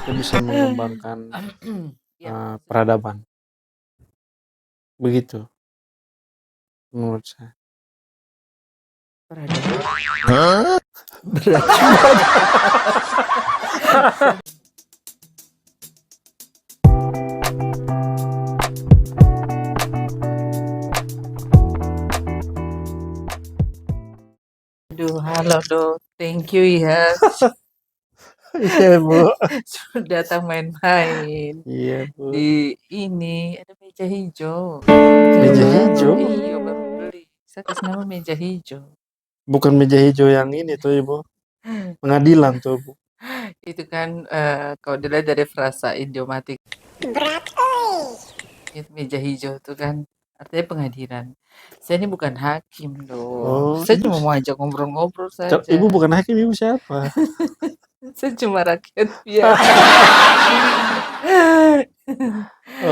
kita bisa mengembangkan Ya, maksudnya peradaban. Begitu menurut saya. peradaban. Berat juga. Aduh, halo Dok. Thank you ya Iya Bu. sudah datang main-main Iya Bu. di ini ada meja hijau. Meja Baru, hijau? iya baru beli. Saya kasih nama meja hijau. Bukan meja hijau yang ini tuh Ibu. Pengadilan tuh Bu. Itu kan kalau dilihat dari frasa idiomatik Berat, itu meja hijau itu kan artinya pengadilan. Saya ini bukan hakim dong. Oh, Saya Ibu, cuma mau ajak ngobrol-ngobrol saja. Ibu bukan hakim, Ibu siapa? Saya cuma rakyat biasa.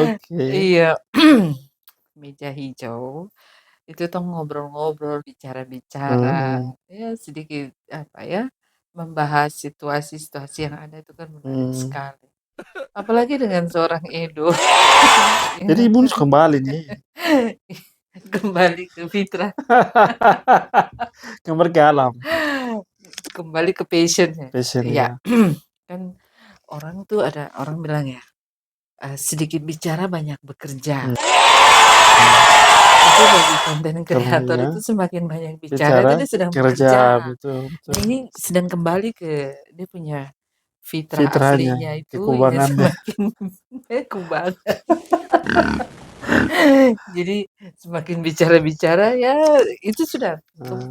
Oke. Iya. Meja hijau itu tuh ngobrol-ngobrol, bicara-bicara, ya sedikit apa ya, membahas situasi-situasi yang ada itu kan menarik sekali. Apalagi dengan seorang Edo. Jadi Ibu harus kembali nih. Kembali ke fitrah, Kembali ke alam. kembali ke passion-nya. Passion Iya. ya. Kan orang tuh ada orang bilang ya, sedikit bicara banyak bekerja. Itu bagi konten kreator ya. itu semakin banyak bicara Bicara, itu dia sedang kerja, bekerja. betul. Nah, ini sedang kembali ke dia punya fitrah Fitrahnya, aslinya itu ya kekubangannya. semakin kubangan. Jadi semakin bicara-bicara ya itu sudah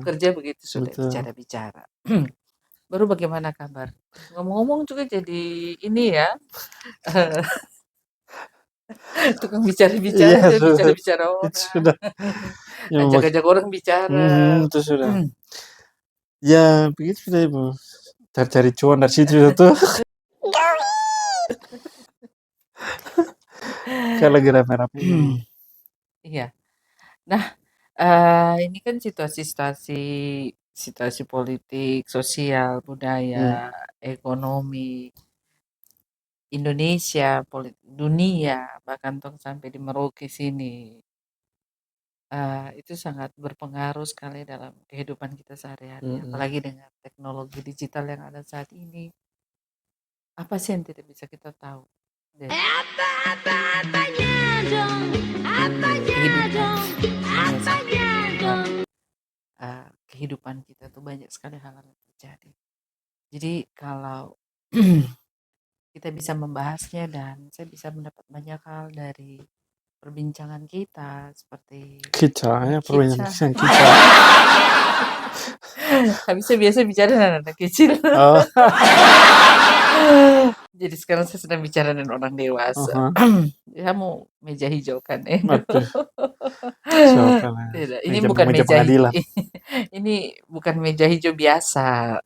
kerja begitu sudah betul. bicara-bicara. Baru bagaimana kabar? Ngomong-ngomong juga jadi ini ya. Tukang bicara-bicara, Iya, saya bicara-bicara itu orang. sudah. Yang Ajak-ajak orang bicara. itu sudah. Ya, begitu sudah Ibu. Cari-cari cuan dari situ tuh. Kalau lagi rame-rame. Iya. Nah, ini kan situasi politik, sosial, budaya, ekonomi Indonesia, dunia, bahkan toh sampai di Merauke sini. Itu sangat berpengaruh sekali dalam kehidupan kita sehari-hari, apalagi dengan teknologi digital yang ada saat ini. Apa sih yang tidak bisa kita tahu dari kehidupan kita tuh banyak sekali hal yang terjadi. Jadi kalau kita bisa membahasnya dan saya bisa mendapat banyak hal dari perbincangan kita seperti Kita. Tapi saya biasa bicara dengan anak kecil. Oh. Jadi sekarang saya sedang bicara dengan orang dewasa. Kamu meja hijau kan? Tidak, ini bukan meja pengadilan. ini bukan meja hijau biasa.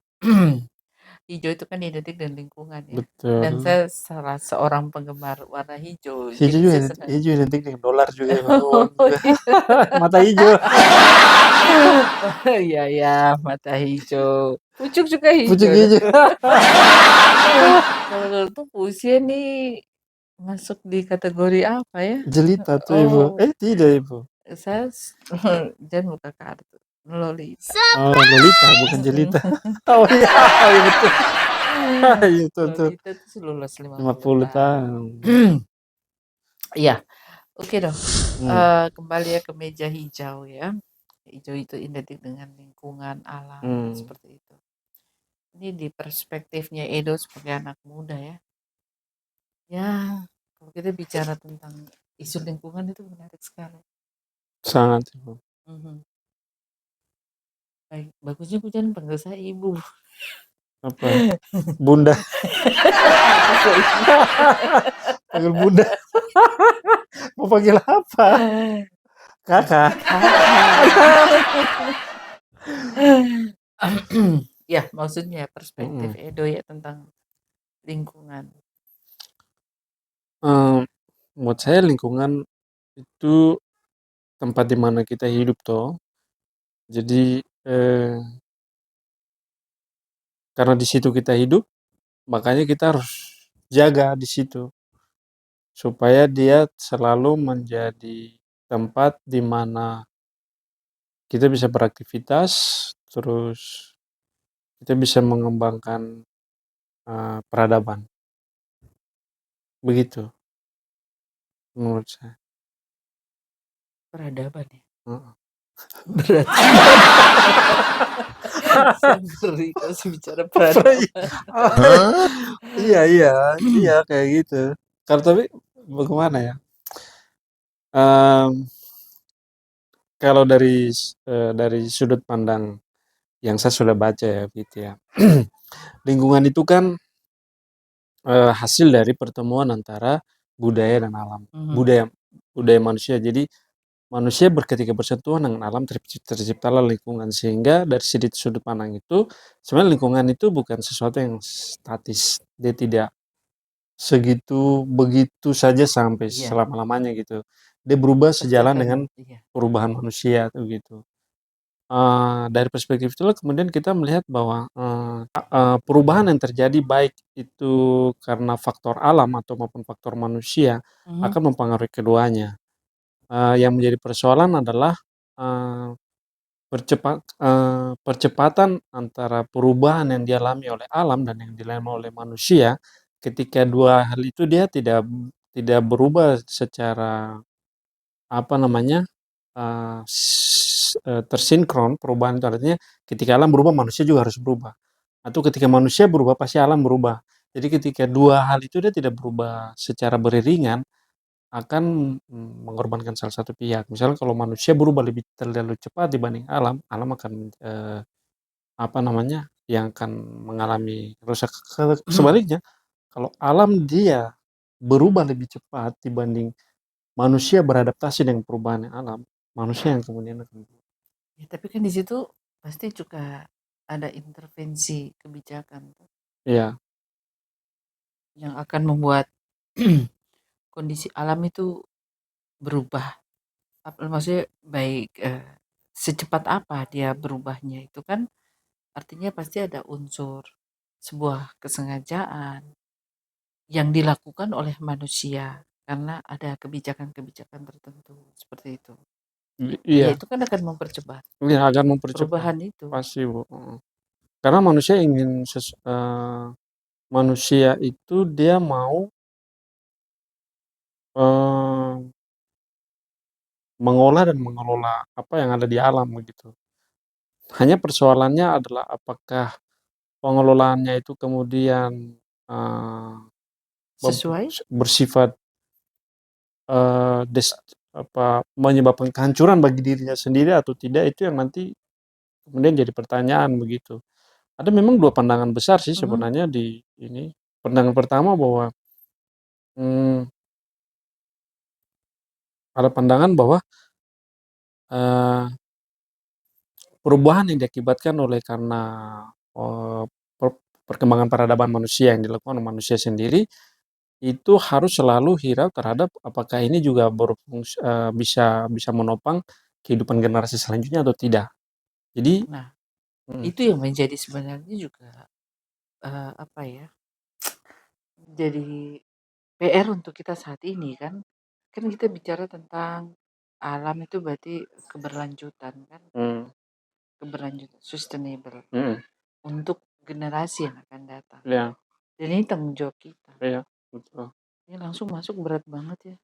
Hijau itu kan identik dengan lingkungan ya. Betul. Dan saya salah seorang penggemar warna hijau. Hijau identik dengan dolar juga. Mata hijau. Iya ya, mata hijau. Pucuk juga hijau. Pucuk hijau. Kalau tuh usia nih masuk di kategori apa ya? Jelita tuh Ibu. Tidak Ibu. Saya jangan buka kartu. Lolita. Oh, Lolita bukan jelita. Oh iya, betul. Itu tuh. Lolita itu lulus 50 tahun. Iya. Oke dong. Kembali ya ke meja hijau ya. Hijau itu identik dengan lingkungan alam seperti itu. Ini di perspektifnya Edo sebagai anak muda ya. Ya, kalau kita bicara tentang isu lingkungan itu menarik sekali. Sangat Ibu. Baik, bagusnya aku jangan panggil saya ibu. Apa? Bunda. Panggil Bunda. Mau panggil apa? Kakak. Ya, maksudnya perspektif Edo ya tentang lingkungan. Buat saya lingkungan itu tempat di mana kita hidup toh. Jadi karena di situ kita hidup, makanya kita harus jaga di situ, supaya dia selalu menjadi tempat di mana kita bisa beraktivitas, terus kita bisa mengembangkan, peradaban, begitu menurut saya. Peradaban ya? Heeh. Berat. Saya ngeri kalau bicara peradaban. Iya iya iya, kayak gitu. Kalau tapi bagaimana ya, mmm, kalau dari sudut pandang yang saya sudah baca ya, gitu ya, lingkungan itu kan, hasil dari pertemuan antara budaya dan alam, Mhm. budaya budaya manusia. Jadi manusia ketika bersentuhan dengan alam terciptalah lingkungan, sehingga dari sudut pandang itu, sebenarnya lingkungan itu bukan sesuatu yang statis, dia tidak begitu saja sampai Iya, selama-lamanya gitu. Dia berubah pasti sejalan akan, dengan iya. perubahan manusia tuh gitu. Dari perspektif itulah kemudian kita melihat bahwa, perubahan yang terjadi baik itu karena faktor alam atau maupun faktor manusia Mhm. akan mempengaruhi keduanya. Yang menjadi persoalan adalah, eee, percepatan antara perubahan yang dialami oleh alam dan yang dialami oleh manusia, ketika dua hal itu dia tidak berubah secara, apa namanya, tersinkron. Perubahan itu artinya ketika alam berubah, manusia juga harus berubah, atau ketika manusia berubah, pasti alam berubah. Jadi ketika dua hal itu dia tidak berubah secara beriringan, akan, mengorbankan salah satu pihak. Misalnya kalau manusia berubah terlalu cepat dibanding alam, alam akan, apa namanya, yang akan mengalami rusak. Sebaliknya, kalau alam dia berubah lebih cepat dibanding manusia beradaptasi dengan perubahan alam, manusia yang kemudian akan. Ya, tapi kan di situ pasti juga ada intervensi kebijakan tuh, Iya, yang akan membuat kondisi alam itu berubah. Maksudnya baik, secepat apa dia berubahnya itu kan artinya pasti ada unsur sebuah kesengajaan yang dilakukan oleh manusia karena ada kebijakan-kebijakan tertentu seperti itu. Ya iya, itu kan akan mempercepat iya akan mempercepat, perubahan itu. pasti Bu, karena manusia ingin manusia itu dia mau, eee, mengolah dan mengelola apa yang ada di alam begitu. Hanya persoalannya adalah apakah pengelolaannya itu kemudian, eee, beb Sesuai? bersifat, menyebabkan kehancuran bagi dirinya sendiri atau tidak, itu yang nanti kemudian jadi pertanyaan begitu. Ada memang 2 pandangan besar sih Mhm. sebenarnya di ini. Pandangan pertama bahwa, mmm, ada pandangan bahwa, eee, perubahan yang diakibatkan oleh karena, eee, per perkembangan peradaban manusia yang dilakukan oleh manusia sendiri, itu harus selalu hirau terhadap apakah ini juga bisa bisa menopang kehidupan generasi selanjutnya atau tidak. Jadi, Nah, mhm, itu yang menjadi sebenarnya juga, apa ya, jadi PR untuk kita saat ini kan. Kan kita bicara tentang alam itu berarti keberlanjutan kan, mmm, keberlanjutan sustainable mhm, untuk generasi yang akan datang. iya Dan ini tanggung jawab kita. iya, betul. Ini langsung masuk berat banget ya.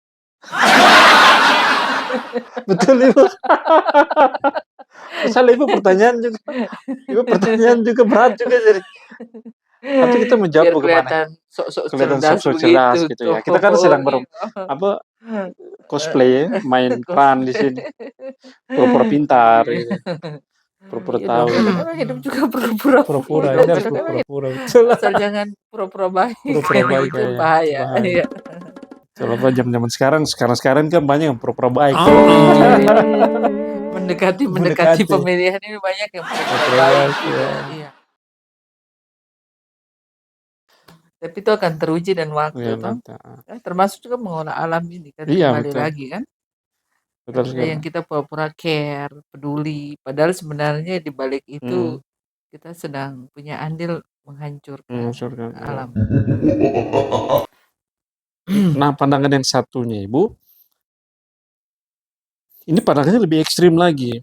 Betul Ibu. Soalnya Ibu pertanyaan juga berat juga jadi, atau kita menjawab Biar bagaimana? kelihatan sok-sok Kelihatan cerdas sok-sok cerdas begitu gitu tuh. ya. Kita kan sedang Iya. apa, cosplay ya, main peran di sini, pura-pura pintar Iya. gitu, pura-pura Iya dong, tahu kan gitu. orang hidup juga Pura-pura, pura-pura. ini harus Kadang-kadang berpura-pura, betul lah. asal jangan pura-pura baik, Pura-pura baik itu ya, bahaya. bahaya. Iya. Kalau zaman-zaman sekarang kan banyak yang pura-pura baik. Iya, iya. Mendekati Mendekati, pemilihan ini banyak yang pura-pura pura-pura baik baik juga. ya. Iya. Tapi itu akan teruji dan waktu Iya toh. nanti, Termasuk juga mengolah alam ini kan iya kembali betul, lagi kan. betul Ada sekali. yang kita pura-pura care, peduli, padahal sebenarnya di balik itu Mhm, kita sedang punya andil menghancurkan ya. alam. Nah, pandangan yang satunya, Ibu, ini pandangannya lebih ekstrim lagi.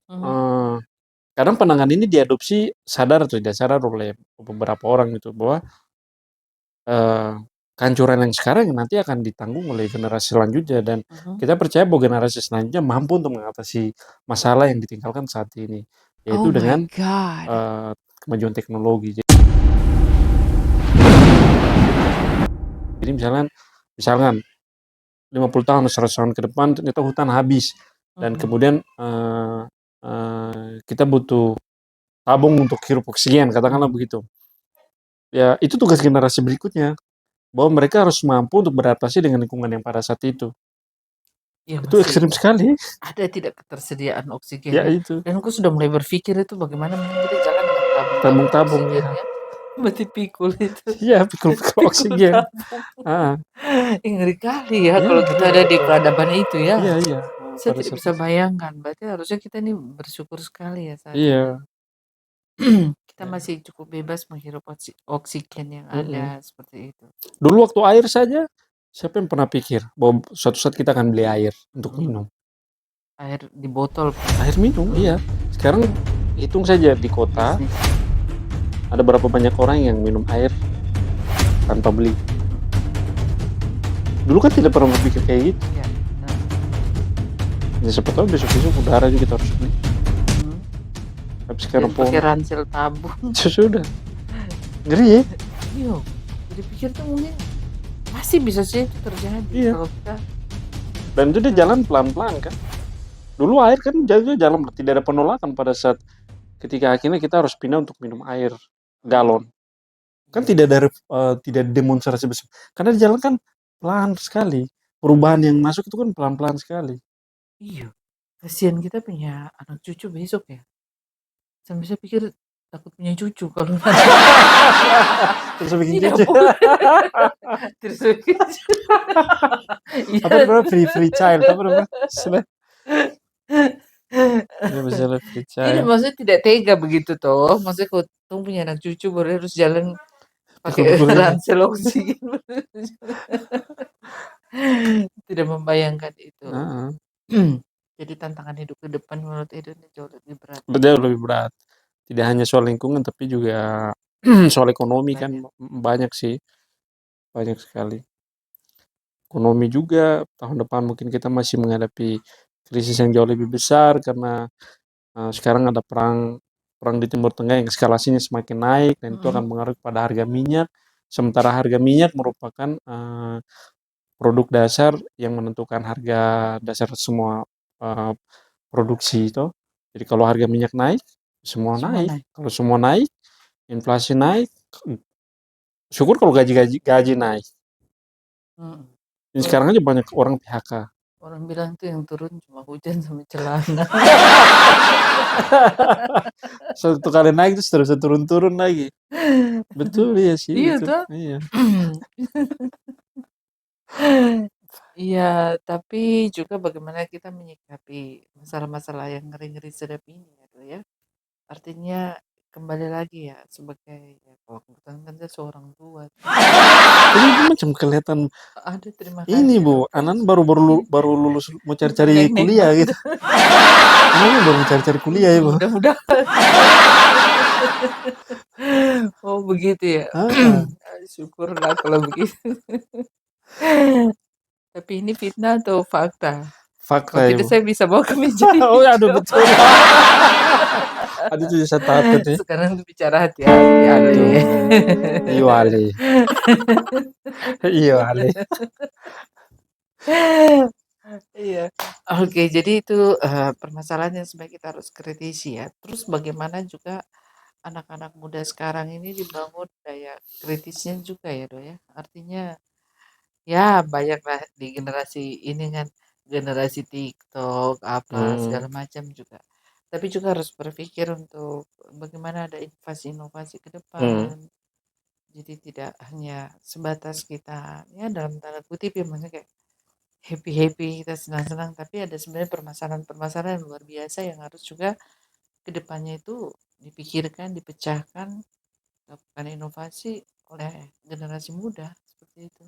Kadang pandangan ini diadopsi sadar atau tidak sadar oleh beberapa orang gitu, bahwa kehancuran yang sekarang nanti akan ditanggung oleh generasi selanjutnya, dan kita percaya bahwa generasi selanjutnya mampu untuk mengatasi masalah yang ditinggalkan saat ini, yaitu dengan kemajuan teknologi. Jadi misalkan 50 tahun, 100 tahun ke depan ternyata hutan habis, dan kemudian kita butuh tabung untuk hirup oksigen, katakanlah begitu. Ya, itu tugas generasi berikutnya, bahwa mereka harus mampu untuk beradaptasi dengan lingkungan yang pada saat itu. Ya, Itu ekstrim sekali. ada tidak ketersediaan oksigen Ya, ya. itu. Dan aku sudah mulai berpikir itu bagaimana kita jalan dengan tabung-tabung oksigen ya. Berarti pikul itu. Iya, pikul oksigen. Ngeri kali ya kalau kita ada di peradaban itu ya. Iya. Saya tidak bisa bayangkan. Berarti harusnya kita ini bersyukur sekali ya saat Iya. kita masih cukup bebas menghirup oksigen yang ada seperti itu. Dulu waktu air saja, siapa yang pernah pikir bahwa suatu saat kita akan beli air untuk minum? Air di botol. Air minum, iya. Sekarang hitung saja di kota, ada berapa banyak orang yang minum air tanpa beli. Dulu kan tidak pernah berpikir kayak gitu. Iya. Ya, siapa tahu besok-besok udara juga kita harus beli. Tapi sekarang pakai ransel tabung. Sudah. Ngeri ya? Iya. Jadi pikir tuh mungkin masih bisa sih itu terjadi. Iya. Kalau kita. Dan itu dia jalan pelan-pelan kan. Dulu air kan jalan, tidak ada penolakan pada saat ketika akhirnya kita harus pindah untuk minum air galon. Kan tidak ada tidak demonstrasi besar. Karena di jalan kan pelan sekali. Perubahan yang masuk itu kan pelan-pelan sekali. Iya. Kasihan kita punya anak cucu besok ya. Sampai saya pikir takut punya cucu kalau terus bikin cucu. Terus bikin cucu. Apa namanya free child? Apa namanya? Ya, misalnya free child. Tidak, maksudnya tidak tega begitu toh. Maksudnya kalau kamu punya anak cucu baru harus jalan pakai ransel oksigen. Tidak membayangkan itu. Jadi tantangan hidup ke depan menurut Eden jauh lebih berat. Jauh lebih berat. Tidak hanya soal lingkungan tapi juga soal ekonomi kan banyak sih. Banyak sekali. Ekonomi juga tahun depan mungkin kita masih menghadapi krisis yang jauh lebih besar karena sekarang ada perang di Timur Tengah yang eskalasinya semakin naik, dan itu akan mengaruh pada harga minyak. Sementara harga minyak merupakan produk dasar yang menentukan harga dasar semua produksi itu. Jadi kalau harga minyak naik, semua naik. Kalau semua naik, inflasi naik. Syukur kalau gaji naik. Ini sekarang aja banyak orang PHK. Orang bilang tuh yang turun cuma hujan sama celana. Satu kali naik terus turun lagi. Betul ya sih. Iya betul. tuh. Iya. Iya, tapi juga bagaimana kita menyikapi masalah-masalah yang ngeri-ngeri sedap ini ya. Artinya kembali lagi ya sebagai kalau kebetulan kan saya seorang tua. Ini macam kelihatan. Ada terima kasih. Ini Bu, Anan baru lulus mau cari-cari kuliah gitu. Anan baru cari-cari kuliah ya Bu. Mudah-mudahan. Oh begitu ya. Syukurlah kalau begitu. Tapi ini fitnah atau fakta? Fakta ya. Saya bisa bawa ke meja ini. Oh ya, aduh betul. Aduh tuh saya takut ya. Sekarang bicara hati-hati Ale. Iyo Ale. Iyo Ale. Iya. Oke, jadi itu permasalahan yang sebenarnya kita harus kritisi ya. Terus bagaimana juga anak-anak muda sekarang ini dibangun daya kritisnya juga ya Do ya. Artinya ya banyaklah di generasi ini kan, generasi TikTok apa segala macam juga. Tapi juga harus berpikir untuk bagaimana ada inovasi ke depan. Jadi tidak hanya sebatas kita ya dalam tanda kutip ya maksudnya kayak happy kita senang-senang, tapi ada sebenarnya permasalahan yang luar biasa yang harus juga ke depannya itu dipikirkan, dipecahkan lakukan inovasi oleh generasi muda seperti itu.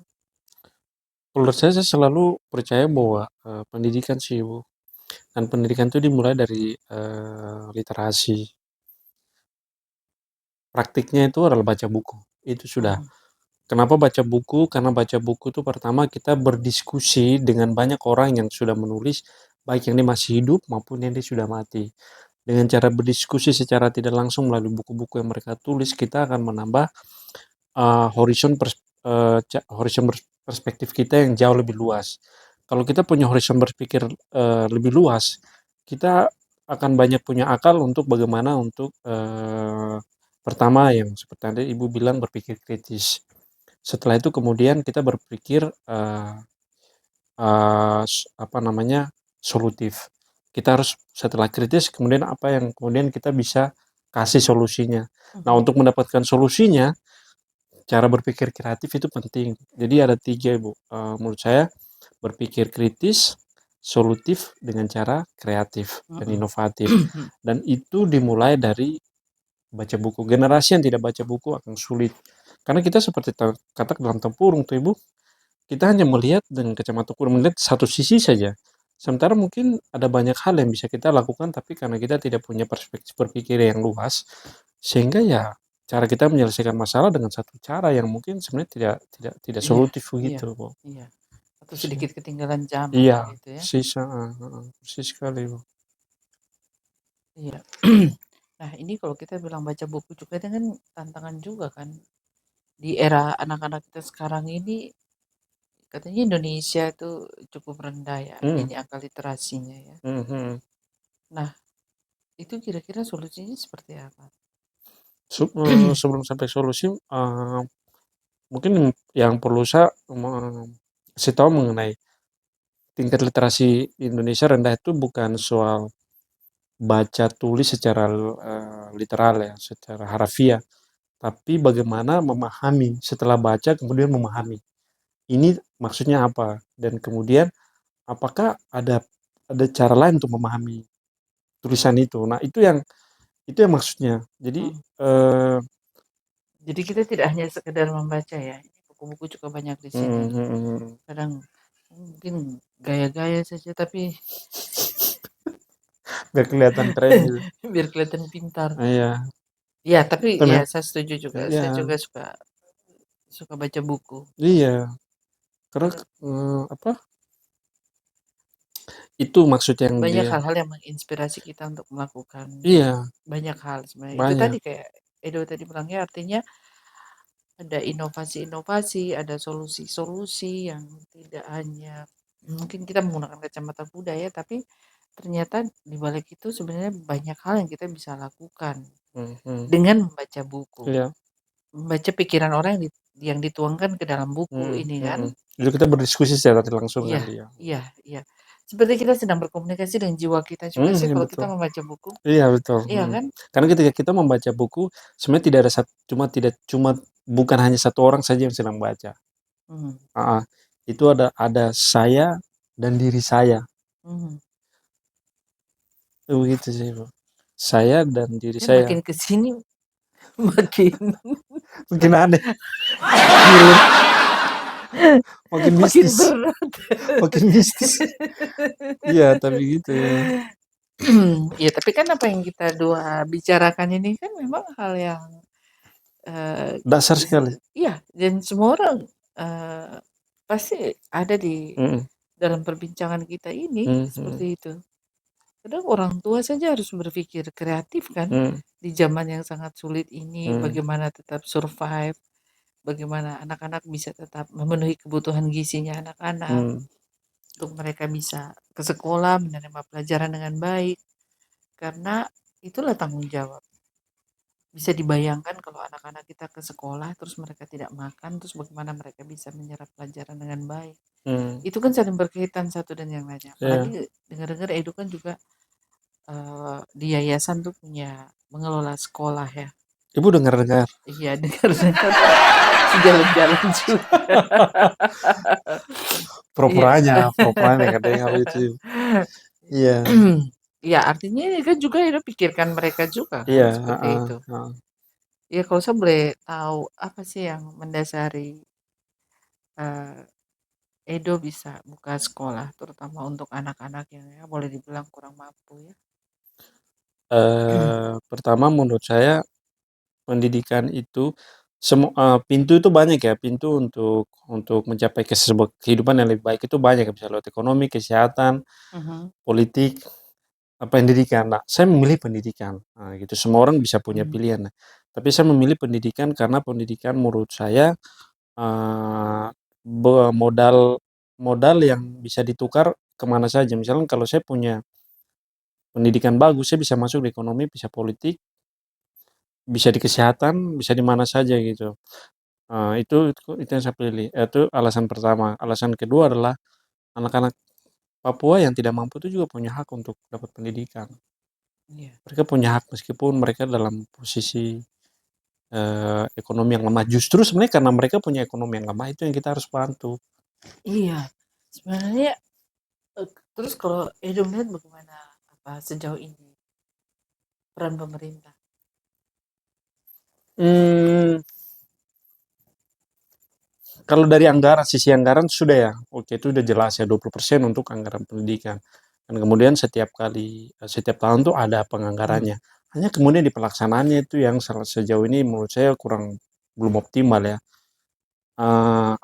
Menurut saya selalu percaya bahwa pendidikan sih Bu, dan pendidikan itu dimulai dari literasi. Praktiknya itu adalah baca buku, itu sudah. Mhm, Kenapa baca buku? Karena baca buku itu pertama kita berdiskusi dengan banyak orang yang sudah menulis, baik yang dia masih hidup maupun yang dia sudah mati. Dengan cara berdiskusi secara tidak langsung melalui buku-buku yang mereka tulis, kita akan menambah horizon perspektif kita yang jauh lebih luas. Kalau kita punya horizon berpikir lebih luas, kita akan banyak punya akal untuk bagaimana untuk pertama yang seperti tadi Ibu bilang berpikir kritis. Setelah itu kemudian kita berpikir apa namanya solutif. Kita harus setelah kritis kemudian apa yang kemudian kita bisa kasih solusinya. Nah mhm, untuk mendapatkan solusinya cara berpikir kreatif itu penting. Jadi ada tiga Ibu, menurut saya berpikir kritis, solutif dengan cara kreatif dan mhm. inovatif. Dan itu dimulai dari baca buku. Generasi yang tidak baca buku akan sulit. Karena kita seperti kata dalam tempurung tuh Ibu, kita hanya melihat dengan kacamata ukur, melihat satu sisi saja. Sementara mungkin ada banyak hal yang bisa kita lakukan, tapi karena kita tidak punya perspektif berpikir yang luas, sehingga ya cara kita menyelesaikan masalah dengan satu cara yang mungkin sebenarnya tidak Iya, solutif iya, begitu, Bu. iya. Atau sedikit ketinggalan zaman Iya, gitu ya. persis, heeh, heeh, persis sekali, Bu. Iya. Nah, ini kalau kita bilang baca buku juga itu kan tantangan juga kan. Di era anak-anak kita sekarang ini katanya Indonesia itu cukup rendah ya, Mhm, ini angka literasinya ya. mhm, mhm. Nah, itu kira-kira solusinya seperti apa? Sebelum sampai solusi, mungkin yang perlu saya kasih tahu mengenai tingkat literasi Indonesia rendah itu bukan soal baca tulis secara literal ya, secara harfiah, tapi bagaimana memahami, setelah baca kemudian memahami. Ini maksudnya apa? Dan kemudian apakah ada cara lain untuk memahami tulisan itu? Nah, itu yang maksudnya. Jadi Hmm. Jadi kita tidak hanya sekedar membaca ya. Buku-buku juga banyak di sini. mhm, mhm, mhm. Kadang mungkin gaya-gaya saja tapi Biar kelihatan keren gitu. biar kelihatan pintar. Iya, Ya, tapi itu ya saya setuju juga. iya, Saya juga suka suka baca buku. iya. Karena Karena apa? Itu maksud yang banyak dia. hal-hal yang menginspirasi kita untuk melakukan Iya, banyak hal sebenarnya. Itu tadi banyak. kayak Edo tadi bilangnya artinya ada inovasi-inovasi, ada solusi-solusi yang tidak hanya mungkin kita menggunakan kacamata kuda ya, tapi ternyata di balik itu sebenarnya banyak hal yang kita bisa lakukan Mhm, dengan membaca buku. iya, Membaca pikiran orang yang dituangkan ke dalam buku mhm, ini kan. mhm. Jadi kita berdiskusi secara tidak langsung Iya, kan dia. iya, iya. Seperti kita sedang berkomunikasi dengan jiwa kita juga sih Iya kalau kita betul. membaca buku. Iya betul, Iya mhm. kan? Karena ketika kita membaca buku, sebenarnya tidak ada tidak cuma bukan hanya satu orang saja yang sedang baca, Mhm, heeh. Itu ada saya dan diri saya, mhm. begitu sih, Bro. Saya dan diri Tapi saya. makin ke sini makin Makin aneh, makin makin makin mistis, berat. makin mistis. Iya, tapi gitu ya, Ya, tapi kan apa yang kita dua bicarakan ini kan memang hal yang, eee, dasar is sekali. iya, dan semua orang, eee, pasti ada di Mhm, dalam perbincangan kita ini, mhm, seperti mhm, itu. Kadang orang tua saja harus berpikir kreatif kan, mhm, di zaman yang sangat sulit ini, mhm, bagaimana tetap survive, bagaimana anak-anak bisa tetap memenuhi kebutuhan gizinya anak-anak, mhm, untuk mereka bisa ke sekolah, menerima pelajaran dengan baik, karena itulah tanggung jawab. Bisa dibayangkan kalau anak-anak kita ke sekolah, terus mereka tidak makan, terus bagaimana mereka bisa menyerap pelajaran dengan baik. mhm, Itu kan saling berkaitan satu dan yang lainnya. iya. Apalagi dengar-dengar Edu kan juga di yayasan tuh punya mengelola sekolah ya. Ibu dengar-dengar? Iya, dengar-dengar si jalan-jalan juga. Iya. Pura-puranya dengar itu. Iya, Ya artinya ini kan juga Edo pikirkan mereka juga kan iya, seperti heeh, itu. heeh. Ya kalau saya boleh tahu apa sih yang mendasari Edo bisa buka sekolah, terutama untuk anak-anak yang ya boleh dibilang kurang mampu ya? Pertama menurut saya pendidikan itu pintu itu banyak ya, pintu untuk mencapai sebuah kehidupan yang lebih baik itu banyak, bisa lewat ekonomi, kesehatan, Mhm, politik, pendidikan. Nah, saya memilih pendidikan, gitu. Semua orang bisa punya mhm, pilihan, tapi saya memilih pendidikan karena pendidikan menurut saya, eee, modal modal yang bisa ditukar kemana saja. Misalnya kalau saya punya pendidikan bagus, saya bisa masuk di ekonomi, bisa politik, bisa di kesehatan, bisa di mana saja gitu. Itu yang saya pilih, itu alasan pertama. Alasan kedua adalah anak-anak Papua yang tidak mampu itu juga punya hak untuk dapat pendidikan. iya. Mereka punya hak meskipun mereka dalam posisi, ekonomi yang lemah. Justru sebenarnya karena mereka punya ekonomi yang lemah itu yang kita harus bantu. Iya, sebenarnya, terus kalau Edo melihat bagaimana, sejauh ini peran pemerintah? Mmm, Kalau dari anggaran, sisi anggaran sudah ya, oke itu udah jelas ya 20% untuk anggaran pendidikan. Dan kemudian setiap tahun tuh ada Mhm, penganggarannya. Hanya kemudian di pelaksanaannya itu yang sejauh ini menurut saya belum optimal ya.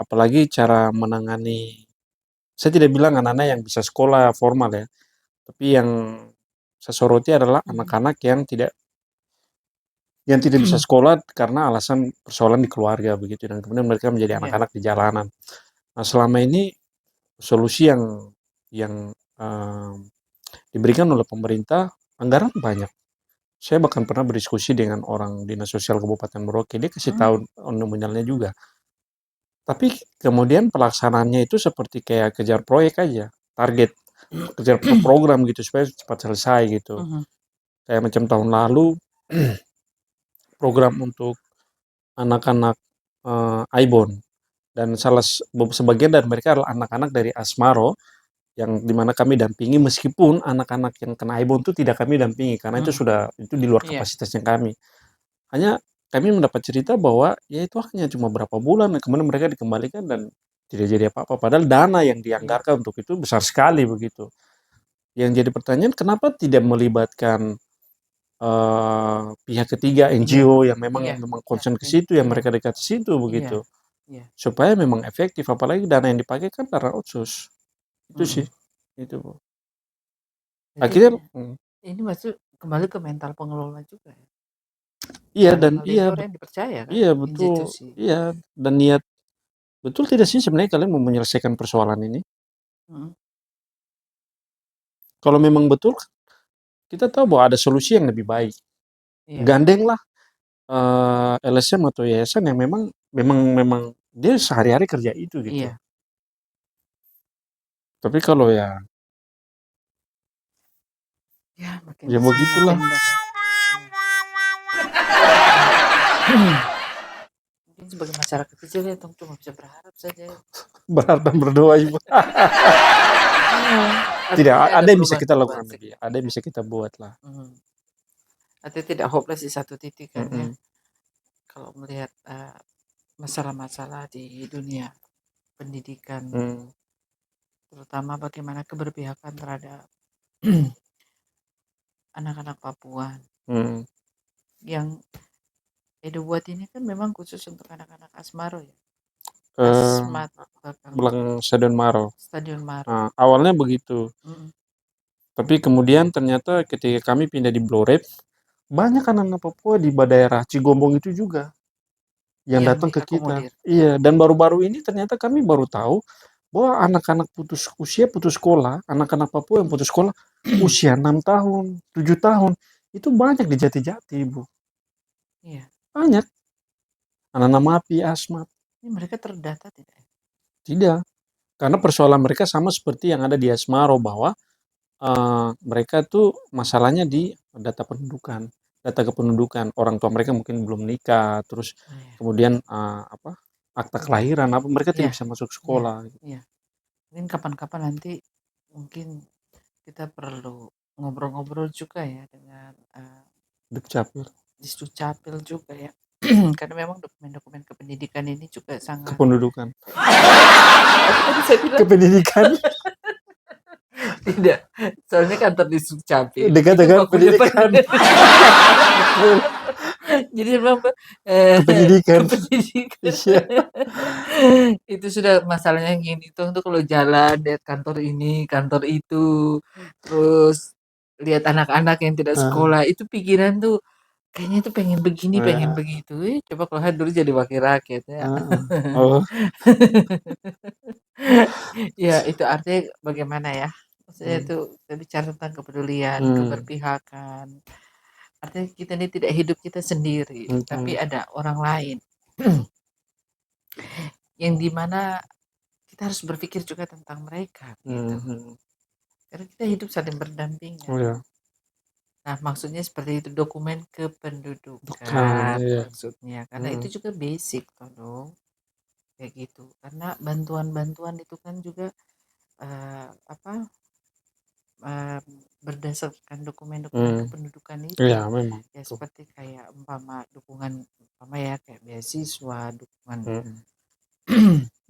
Apalagi cara menangani, saya tidak bilang anak-anak yang bisa sekolah formal ya, tapi yang saya soroti adalah mhm. anak-anak yang tidak bisa sekolah karena alasan persoalan di keluarga begitu, dan kemudian mereka menjadi Iya, anak-anak di jalanan. Nah, selama ini solusi yang, diberikan oleh pemerintah, anggaran banyak. Saya bahkan pernah berdiskusi dengan orang dinas sosial Kabupaten Merauke, dia kasih mhm, tahu nominalnya juga. Tapi kemudian pelaksanaannya itu seperti kayak kejar proyek aja, target, kejar program gitu supaya cepat selesai gitu. mhm, Kayak macam tahun lalu program untuk anak-anak, Aibon, dan sebagian dari mereka adalah anak-anak dari Asmaro yang dimana kami dampingi meskipun anak-anak yang kena Aibon itu tidak kami dampingi karena mhm, itu di luar iya, kapasitasnya kami. Hanya kami mendapat cerita bahwa ya itu haknya cuma berapa bulan, kemudian mereka dikembalikan dan tidak jadi apa-apa. Padahal dana yang iya, dianggarkan untuk itu besar sekali begitu. Yang jadi pertanyaan kenapa tidak melibatkan, pihak ketiga, iya, NGO yang memang iya, memang iya, concern ke situ, yang iya, mereka dekat situ iya, begitu. iya, Supaya memang efektif, apalagi dana yang dipakai kan dana otsus. Itu sih, mhm. itu, Bu. Jadi Akhirnya ini maksud kembali ke mental pengelola juga ya? iya Dalam dan hal iya ini orang yang dipercaya kan, iya betul, institusi. iya dan niat betul tidak sih sebenarnya kalian mau menyelesaikan persoalan ini? Mhm, Kalau memang betul, kita tahu bahwa ada solusi yang lebih baik. iya, Gandenglah, LSM atau yayasan yang memang memang memang dia sehari-hari kerja itu gitu. iya, Tapi kalau ya ya makin ya ke sini begitulah, makin banyak, iya. Mungkin sebagai masyarakat kecil ya Tom cuma bisa berharap saja ya. berharap dan berdoa Ibu. Iya, Tidak, artinya ada ada yang bisa kita perubahan-perubahan lakukan lebih, ada yang signifikan. bisa kita buat lah. Mhm. Artinya tidak hopeless di satu titik kan ya, Mhm, kalau melihat, masalah-masalah di dunia pendidikan, mhm, terutama bagaimana keberpihakan terhadap anak-anak Papua mhm, yang Edo buat ini kan memang khusus untuk anak-anak Asmaro ya, eee, Asmat Bakang Belang Stadion Maro. Stadion Maro. Awalnya begitu, Mhm, tapi kemudian ternyata ketika kami pindah di Blorep, banyak anak-anak Papua di daerah Cigombong itu juga yang yang datang ke kita. diakomodir. Iya, dan baru-baru ini ternyata kami baru tahu bahwa anak-anak putus sekolah, anak-anak Papua yang Mhm. putus sekolah usia 6 tahun, 7 tahun, itu banyak di Jati-Jati, Ibu. Iya, Banyak. Anak-anak MAPI, Asmat. ini mereka terdata tidak ya? Tidak. Karena persoalan mereka sama seperti yang ada di Asmaro bahwa mereka tuh masalahnya di data pendudukan, data kependudukan. Orang tua mereka mungkin belum nikah, terus Oh ya, kemudian, akta kelahiran apa, mereka iya, tidak bisa masuk iya, sekolah. iya. Mungkin kapan-kapan nanti mungkin kita perlu ngobrol-ngobrol juga ya dengan Dukcapil. Disduk Capil juga ya. Karena memang dokumen-dokumen kependidikan ini juga sangat Kependudukan. apa tadi saya bilang? Kependidikan. Tidak, soalnya kantor di Sukcapil Dekat itu dengan bakunya pendidikan. Betul. Jadi memang Kependidikan. kependidikan. Iya. Itu sudah masalahnya gini tuh kalau jalan lihat kantor ini, kantor itu, terus lihat anak-anak yang tidak sekolah, itu pikiran tuh kayaknya tuh pengen begini, pengen Ya. begitu. Coba kalau dulu jadi wakil rakyat ya. Oh. Ya, itu artinya bagaimana ya? Maksudnya itu kita bicara tentang kepedulian, keberpihakan. Artinya kita ini tidak hidup kita sendiri, tapi ada orang lain. Yang dimana kita harus berpikir juga tentang mereka gitu. Karena kita hidup saling berdampingan. Iya. Nah, maksudnya seperti itu dokumen kependudukan Iya. maksudnya. Karena itu juga basic toh dong. Kayak gitu. Karena bantuan-bantuan itu kan juga berdasarkan dokumen-dokumen kependudukan itu. Iya, memang. Ya seperti kayak umpama dukungan ya kayak beasiswa, dukungan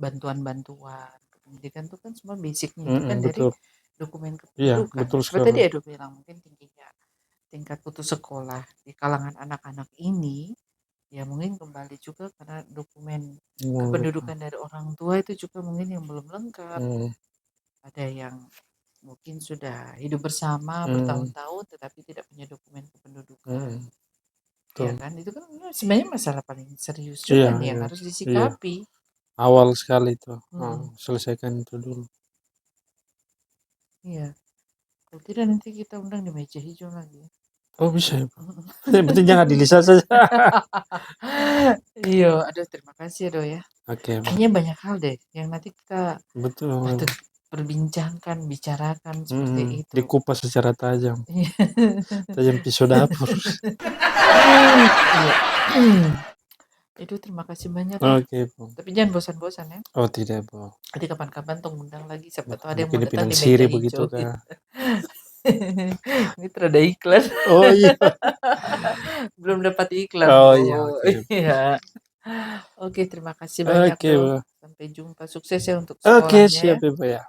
bantuan-bantuan pendidikan itu kan semua basicnya itu kan dari dokumen Iya, kependudukan. betul Seperti tadi sekali. Edo bilang mungkin tingkat putus sekolah di kalangan anak-anak ini ya mungkin kembali juga karena dokumen kependudukan dari orang tua itu juga mungkin yang belum lengkap. Ada yang mungkin sudah hidup bersama bertahun-tahun tetapi tidak punya dokumen kependudukan. Ya kan itu kan sebenarnya masalah paling serius juga nih yang harus disikapi. Awal sekali itu. Selesaikan itu dulu. Iya. Kalau tidak nanti kita undang di meja hijau lagi. Oh bisa ya Pak. Yang penting jangan Dilisa saja. Iya, aduh terima kasih Do ya. Oke. Kayaknya banyak hal deh yang nanti kita Betul. perbincangkan, bicarakan seperti itu. Dikupas secara tajam. Tajam pisau dapur. Itu terima kasih banyak. Oke, Bu. Tapi jangan bosan-bosan ya. Oh tidak, Bu. Nanti kapan-kapan tong undang lagi siapa tahu ada yang Mungkin mau di datang Pinang di Siri meja begitu hijau. kan. Ini terada iklan. Oh iya. Belum dapat iklan. Oh iya, oke. Iya. Oke, terima kasih banyak Oke, Bu. Sampai jumpa. Sukses ya untuk sekolahnya. Oke, siap ya, Bu ya.